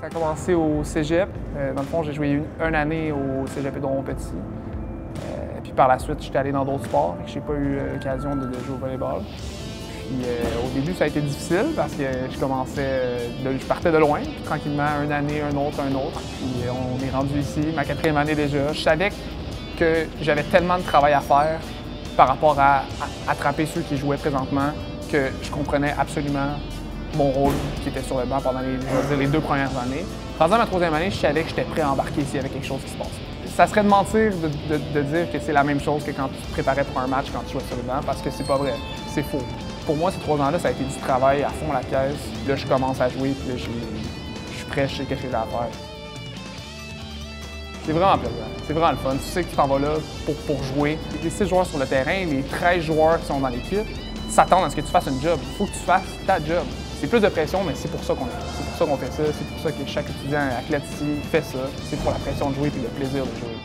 Ça a commencé au cégep. Dans le fond, j'ai joué une année au cégep Édouard-Montpetit. Puis par la suite, j'étais allé dans d'autres sports. Je n'ai pas eu l'occasion de jouer au volleyball. Puis au début, ça a été difficile parce que je partais de loin. Puis, tranquillement, une année, un autre. Puis on est rendu ici, ma 4e année déjà. Je savais que j'avais tellement de travail à faire par rapport à attraper ceux qui jouaient présentement que je comprenais absolument mon rôle qui était sur le banc pendant les 2 premières années. Pendant ma 3e année, je savais que j'étais prêt à embarquer s'il y avait quelque chose qui se passait. Ça serait de mentir de dire que c'est la même chose que quand tu te préparais pour un match quand tu jouais sur le banc, parce que c'est pas vrai, c'est faux. Pour moi, ces 3 ans-là, ça a été du travail à fond la caisse. Là, je commence à jouer, puis là, je suis prêt, je sais ce que j'ai à faire. C'est vraiment plaisant, c'est vraiment le fun. Tu sais que tu t'en vas là pour jouer. Les 6 joueurs sur le terrain, les 13 joueurs qui sont dans l'équipe s'attendent à ce que tu fasses une job. Il faut que tu fasses ta job. C'est plus de pression, mais c'est pour ça qu'on fait ça. C'est pour ça que chaque étudiant athlète ici fait ça. C'est pour la pression de jouer et le plaisir de jouer.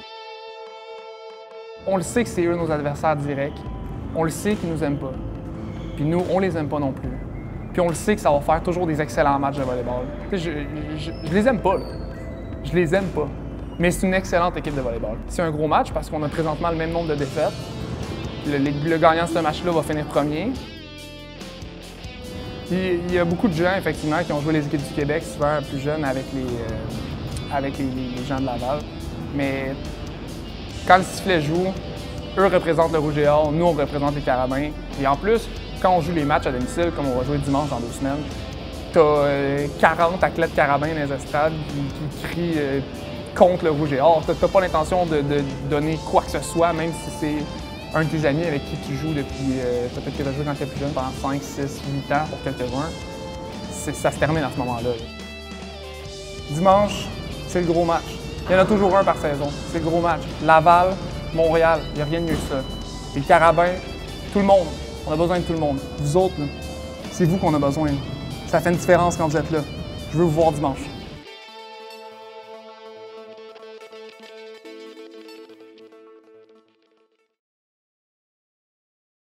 On le sait que c'est eux nos adversaires directs. On le sait qu'ils nous aiment pas. Puis nous, on les aime pas non plus. Puis on le sait que ça va faire toujours des excellents matchs de volleyball. Je les aime pas, là. Je les aime pas. Mais c'est une excellente équipe de volleyball. C'est un gros match parce qu'on a présentement le même nombre de défaites. Le gagnant de ce match-là va finir premier. Il y a beaucoup de gens, effectivement, qui ont joué les équipes du Québec, souvent plus jeunes, avec les gens de Laval. Mais quand le sifflet joue, eux représentent le Rouge et Or, nous, on représente les Carabins. Et en plus, quand on joue les matchs à domicile, comme on va jouer dimanche dans 2 semaines, t'as 40 athlètes carabins dans les estrades qui crient contre le Rouge et Or. T'as pas l'intention de donner quoi que ce soit, même si c'est un de tes amis avec qui tu joues depuis, peut-être que tu as joué quand tu étais plus jeune, pendant 5, 6, 8 ans pour quelques-uns. Ça se termine à ce moment-là. Dimanche, c'est le gros match. Il y en a toujours un par saison. C'est le gros match. Laval, Montréal, il n'y a rien de mieux que ça. Les Carabins, tout le monde. On a besoin de tout le monde. Vous autres, c'est vous qu'on a besoin. Ça fait une différence quand vous êtes là. Je veux vous voir dimanche.